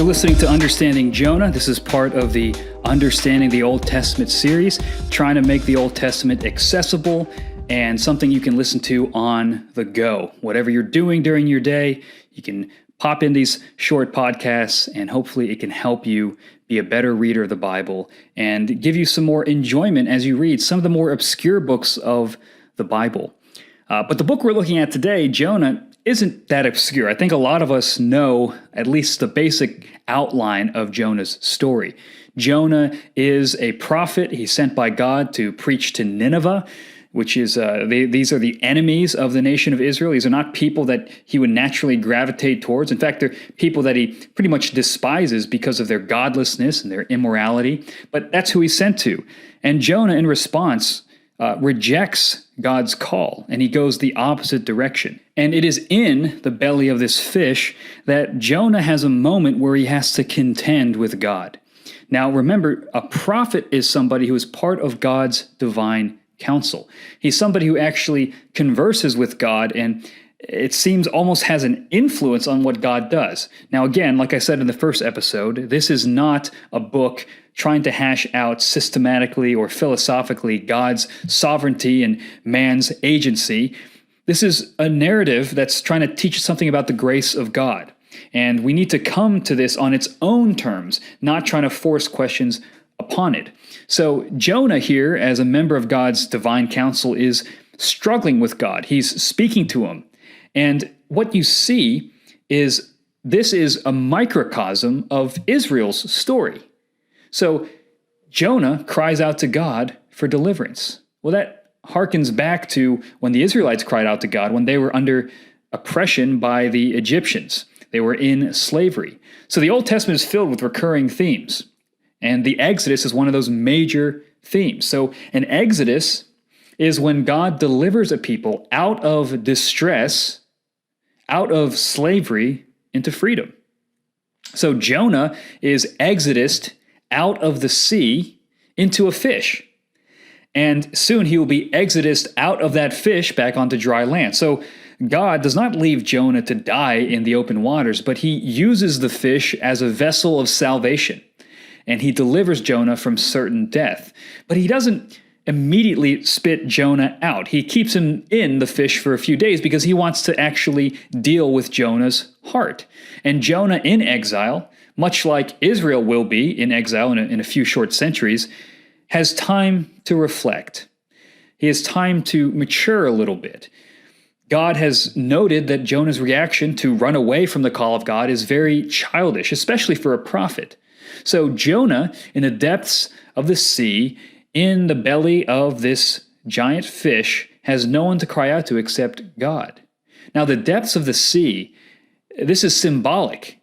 for listening to Understanding Jonah. This is part of the Understanding the Old Testament series, trying to make the Old Testament accessible and something you can listen to on the go. Whatever you're doing during your day, you can pop in these short podcasts, and hopefully it can help you be a better reader of the Bible and give you some more enjoyment as you read some of the more obscure books of the Bible. But the book we're looking at today, Jonah, isn't that obscure. I think a lot of us know at least the basic outline of Jonah's story. Jonah is a prophet. He's sent by God to preach to Nineveh, which is, these are the enemies of the nation of Israel. These are not people that he would naturally gravitate towards. In fact, they're people that he pretty much despises because of their godlessness and their immorality. But that's who he's sent to. And Jonah, in response, rejects God's call, and he goes the opposite direction. And it is in the belly of this fish that Jonah has a moment where he has to contend with God. Now, remember, a prophet is somebody who is part of God's divine counsel. He's somebody who actually converses with God, and it seems almost has an influence on what God does. Now, again, like I said in the first episode, this is not a book trying to hash out systematically or philosophically God's sovereignty and man's agency. This is a narrative that's trying to teach us something about the grace of God. And we need to come to this on its own terms, not trying to force questions upon it. So Jonah here, as a member of God's divine counsel, is struggling with God. He's speaking to him. And what you see is this is a microcosm of Israel's story. So Jonah cries out to God for deliverance. Well, that harkens back to when the Israelites cried out to God when they were under oppression by the Egyptians. They were in slavery. So the Old Testament is filled with recurring themes. And the Exodus is one of those major themes. So an Exodus is when God delivers a people out of distress, out of slavery, into freedom. So Jonah is exodused out of the sea into a fish. And soon he will be exodused out of that fish back onto dry land. So God does not leave Jonah to die in the open waters, but he uses the fish as a vessel of salvation. And he delivers Jonah from certain death. But he doesn't immediately spit Jonah out. He keeps him in the fish for a few days because he wants to actually deal with Jonah's heart. And Jonah in exile, much like Israel will be in exile in a few short centuries, has time to reflect. He has time to mature a little bit. God has noted that Jonah's reaction to run away from the call of God is very childish, especially for a prophet. So Jonah, in the depths of the sea, in the belly of this giant fish, has no one to cry out to except God. Now, the depths of the sea, this is symbolic.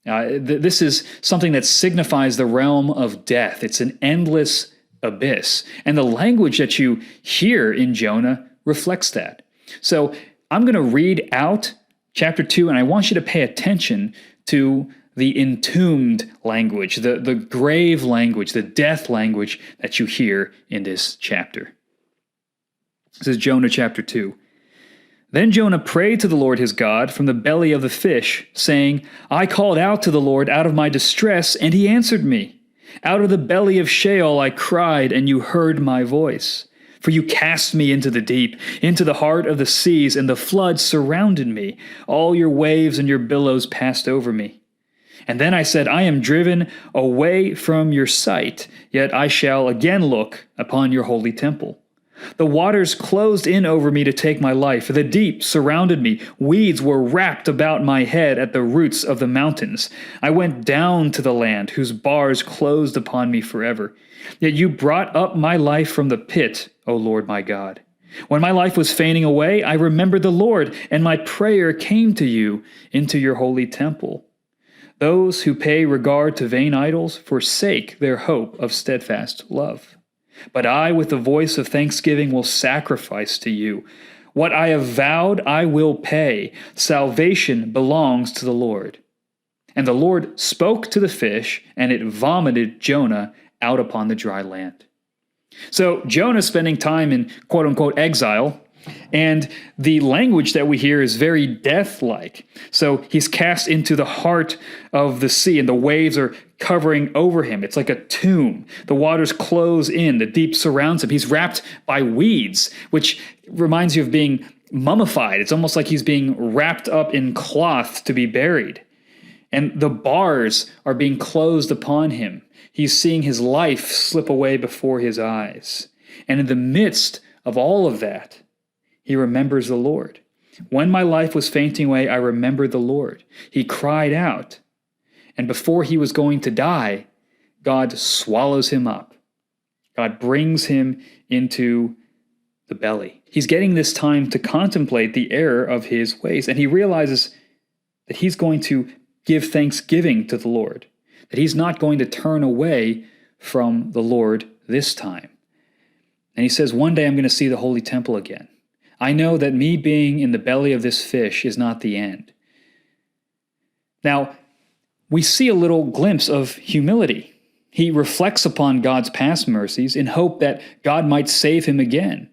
This is something that signifies the realm of death. It's an endless abyss. And the language that you hear in Jonah reflects that. So I'm going to read out chapter 2, and I want you to pay attention to the entombed language, the grave language, the death language that you hear in this chapter. This is Jonah chapter 2. Then Jonah prayed to the Lord his God from the belly of the fish, saying, I called out to the Lord out of my distress, and he answered me. Out of the belly of Sheol I cried, and you heard my voice. For you cast me into the deep, into the heart of the seas, and the floods surrounded me. All your waves and your billows passed over me. And then I said, I am driven away from your sight, yet I shall again look upon your holy temple. The waters closed in over me to take my life, for the deep surrounded me. Weeds were wrapped about my head at the roots of the mountains. I went down to the land, whose bars closed upon me forever. Yet you brought up my life from the pit, O Lord my God. When my life was fainting away, I remembered the Lord, and my prayer came to you into your holy temple. Those who pay regard to vain idols forsake their hope of steadfast love. But I, with the voice of thanksgiving, will sacrifice to you. What I have vowed, I will pay. Salvation belongs to the Lord. And the Lord spoke to the fish, and it vomited Jonah out upon the dry land. So Jonah spending time in quote-unquote exile, And the language that we hear is very death-like. So he's cast into the heart of the sea, and the waves are covering over him. It's like a tomb. The waters close in. The deep surrounds him. He's wrapped by weeds, which reminds you of being mummified. It's almost like he's being wrapped up in cloth to be buried. And the bars are being closed upon him. He's seeing his life slip away before his eyes. And in the midst of all of that, he remembers the Lord. When my life was fainting away, I remembered the Lord. He cried out. And before he was going to die, God swallows him up. God brings him into the belly. He's getting this time to contemplate the error of his ways. And he realizes that he's going to give thanksgiving to the Lord, that he's not going to turn away from the Lord this time. And he says, one day I'm going to see the holy temple again. I know that me being in the belly of this fish is not the end. Now, we see a little glimpse of humility. He reflects upon God's past mercies in hope that God might save him again.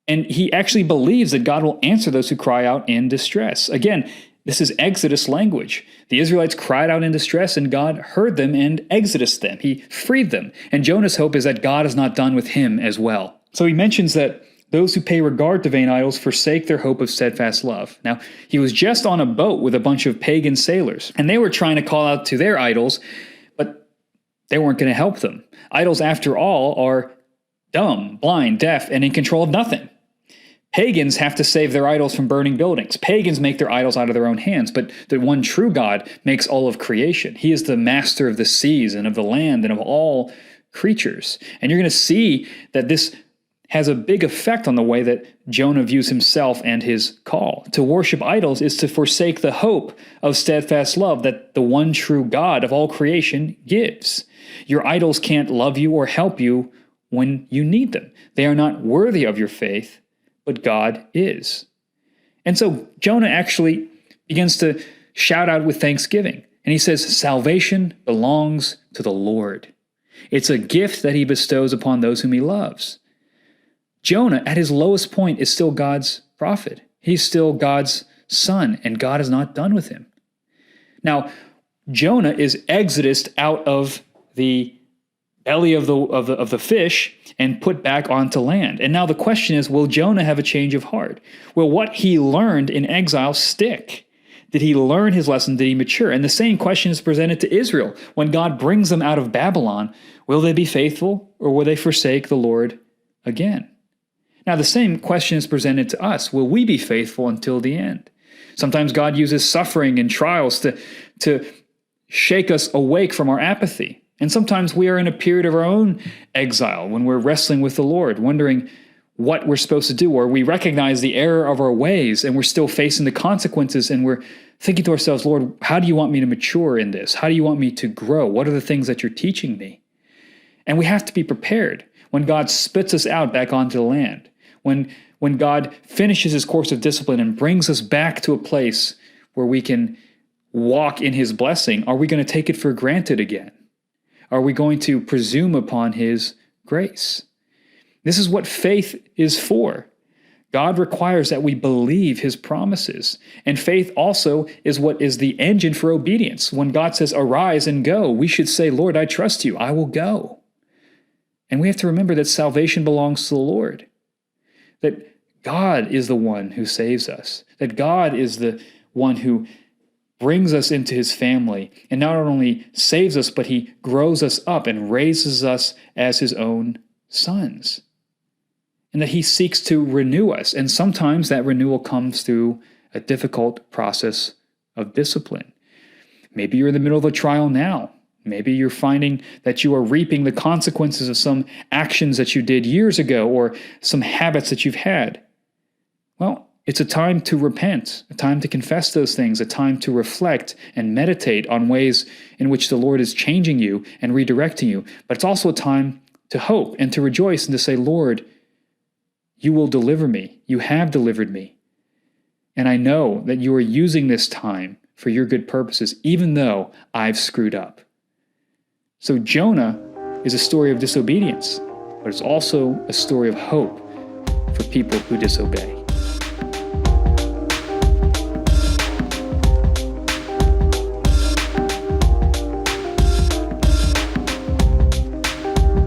And he actually believes that God will answer those who cry out in distress. Again, this is Exodus language. The Israelites cried out in distress, and God heard them and exodus them. He freed them. And Jonah's hope is that God is not done with him as well. So he mentions that those who pay regard to vain idols forsake their hope of steadfast love. Now, he was just on a boat with a bunch of pagan sailors, and they were trying to call out to their idols, but they weren't going to help them. Idols, after all, are dumb, blind, deaf, and in control of nothing. Pagans have to save their idols from burning buildings. Pagans make their idols out of their own hands, but the one true God makes all of creation. He is the master of the seas and of the land and of all creatures. And you're going to see that this has a big effect on the way that Jonah views himself and his call. To worship idols is to forsake the hope of steadfast love that the one true God of all creation gives. Your idols can't love you or help you when you need them. They are not worthy of your faith, but God is. And so Jonah actually begins to shout out with thanksgiving. And he says, salvation belongs to the Lord. It's a gift that he bestows upon those whom he loves. Jonah, at his lowest point, is still God's prophet. He's still God's son, and God is not done with him. Now, Jonah is exodused out of the belly of the fish and put back onto land. And now the question is, will Jonah have a change of heart? Will what he learned in exile stick? Did he learn his lesson? Did he mature? And the same question is presented to Israel. When God brings them out of Babylon, will they be faithful, or will they forsake the Lord again? Now, the same question is presented to us. Will we be faithful until the end? Sometimes God uses suffering and trials to shake us awake from our apathy. And sometimes we are in a period of our own exile when we're wrestling with the Lord, wondering what we're supposed to do, or we recognize the error of our ways and we're still facing the consequences, and we're thinking to ourselves, Lord, how do you want me to mature in this? How do you want me to grow? What are the things that you're teaching me? And we have to be prepared when God spits us out back onto the land. When God finishes his course of discipline and brings us back to a place where we can walk in his blessing, are we going to take it for granted again? Are we going to presume upon his grace? This is what faith is for. God requires that we believe his promises. And faith also is what is the engine for obedience. When God says, arise and go, we should say, Lord, I trust you. I will go. And we have to remember that salvation belongs to the Lord. That God is the one who saves us. That God is the one who brings us into his family and not only saves us, but he grows us up and raises us as his own sons. And that he seeks to renew us. And sometimes that renewal comes through a difficult process of discipline. Maybe you're in the middle of a trial now. Maybe you're finding that you are reaping the consequences of some actions that you did years ago or some habits that you've had. Well, it's a time to repent, a time to confess those things, a time to reflect and meditate on ways in which the Lord is changing you and redirecting you. But it's also a time to hope and to rejoice and to say, Lord, you will deliver me. You have delivered me. And I know that you are using this time for your good purposes, even though I've screwed up. So Jonah is a story of disobedience, but it's also a story of hope for people who disobey.